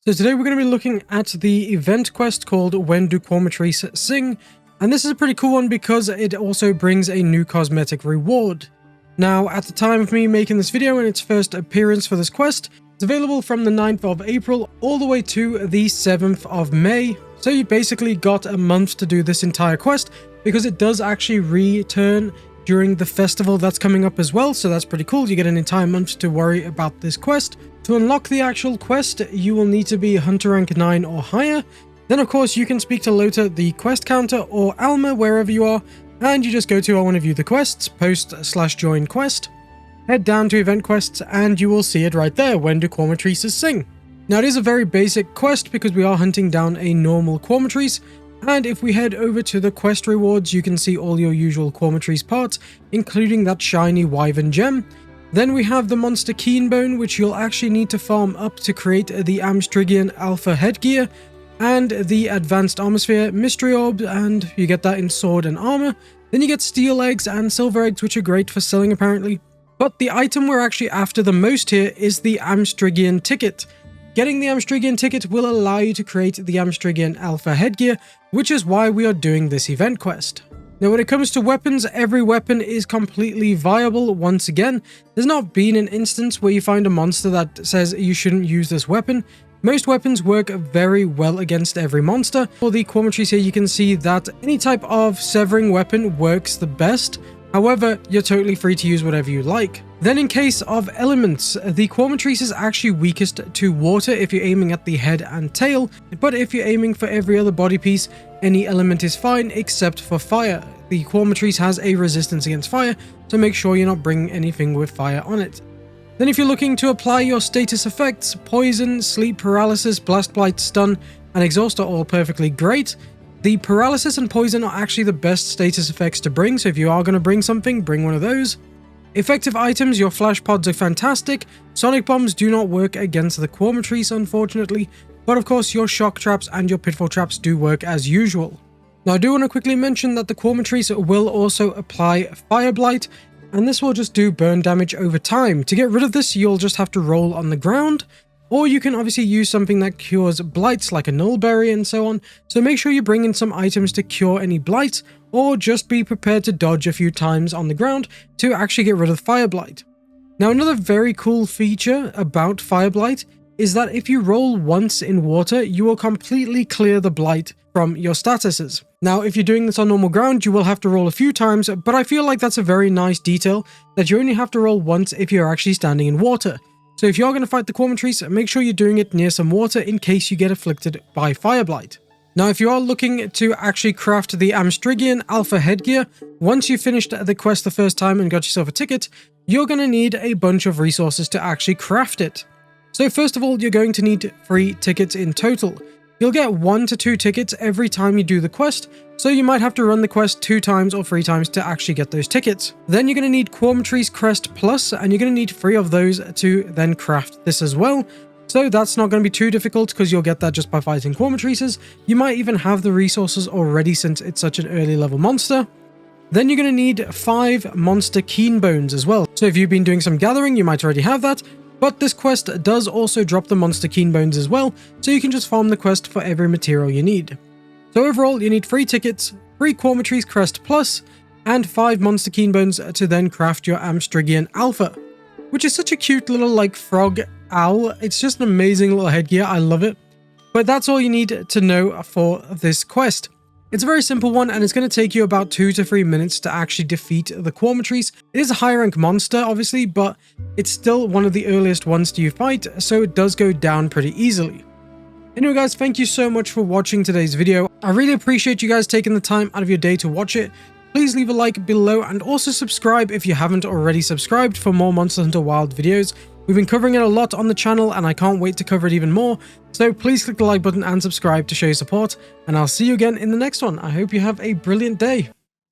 So today we're going to be looking at the event quest called When Do Quematrice Sing? And this is a pretty cool one because it also brings a new cosmetic reward. Now, at the time of me making this video and its first appearance for this quest, it's available from the 9th of April all the way to the 7th of May. So you basically got a month to do this entire quest because it does actually return during the festival that's coming up as well. So that's pretty cool. You get an entire month to worry about this quest. To unlock the actual quest, you will need to be Hunter rank 9 or higher. Then of course you can speak to Lota, the quest counter, or Alma, wherever you are, and you just go to I want to view the quests, post/join quest, head down to event quests, and you will see it right there, When Do Quematrices Sing? Now it is a very basic quest because we are hunting down a normal Quematrice, and if we head over to the quest rewards, you can see all your usual Quematrice parts, including that shiny Wyvern gem. Then we have the monster Keenbone, which you'll actually need to farm up to create the Amstrigian Alpha Headgear, and the Advanced Armosphere Mystery Orb, and you get that in Sword and Armor. Then you get Steel Eggs and Silver Eggs, which are great for selling apparently. But the item we're actually after the most here is the Amstrigian Ticket. Getting the Amstrigian Ticket will allow you to create the Amstrigian Alpha Headgear, which is why we are doing this event quest. Now when it comes to weapons, every weapon is completely viable. Once again, there's not been an instance where you find a monster that says you shouldn't use this weapon. Most weapons work very well against every monster. For the Quematrice here, you can see that any type of severing weapon works the best. However, you're totally free to use whatever you like. Then in case of elements, the Quematrice is actually weakest to water if you're aiming at the head and tail, but if you're aiming for every other body piece, any element is fine except for fire. The Quematrice has a resistance against fire, so make sure you're not bringing anything with fire on it. Then if you're looking to apply your status effects, poison, sleep paralysis, blast blight, stun, and exhaust are all perfectly great. The paralysis and poison are actually the best status effects to bring, so if you are going to bring something, bring one of those. Effective items, your flash pods are fantastic. Sonic bombs do not work against the Quematrice, unfortunately, but of course your shock traps and your pitfall traps do work as usual. Now I do want to quickly mention that the Quematrice will also apply Fire Blight, and this will just do burn damage over time. To get rid of this, you'll just have to roll on the ground, or you can obviously use something that cures blights like a nullberry and so on, so make sure you bring in some items to cure any blights, or just be prepared to dodge a few times on the ground to actually get rid of Fire Blight. Now another very cool feature about Fire Blight is that if you roll once in water, you will completely clear the blight from your statuses. Now, if you're doing this on normal ground, you will have to roll a few times, but I feel like that's a very nice detail that you only have to roll once if you're actually standing in water. So if you're going to fight the Quematrice, make sure you're doing it near some water in case you get afflicted by Fire Blight. Now, if you are looking to actually craft the Amstrigian Alpha Headgear, once you've finished the quest the first time and got yourself a ticket, you're going to need a bunch of resources to actually craft it. So first of all, you're going to need 3 tickets in total. You'll get 1 to 2 tickets every time you do the quest, so you might have to run the quest 2 times or 3 times to actually get those tickets. Then you're going to need Quematrice Crest Plus, and you're going to need 3 of those to then craft this as well. So that's not going to be too difficult because you'll get that just by fighting Quematrices. You might even have the resources already since it's such an early level monster. Then you're going to need 5 monster Keenbones as well. So if you've been doing some gathering, you might already have that. But this quest does also drop the monster Keenbones as well, so you can just farm the quest for every material you need. So overall, you need 3 tickets, 3 Quematrice Crest Plus, and 5 monster Keenbones to then craft your Amstrigian Alpha, which is such a cute little like frog owl. It's just an amazing little headgear. I love it. But that's all you need to know for this quest. It's a very simple one, and it's going to take you about 2 to 3 minutes to actually defeat the Quematrice. It is a high rank monster, obviously, but it's still one of the earliest ones to fight, so it does go down pretty easily. Anyway guys, thank you so much for watching today's video. I really appreciate you guys taking the time out of your day to watch it. Please leave a like below and also subscribe if you haven't already subscribed for more Monster Hunter Wilds videos. We've been covering it a lot on the channel and I can't wait to cover it even more, so please click the like button and subscribe to show your support, and I'll see you again in the next one. I hope you have a brilliant day.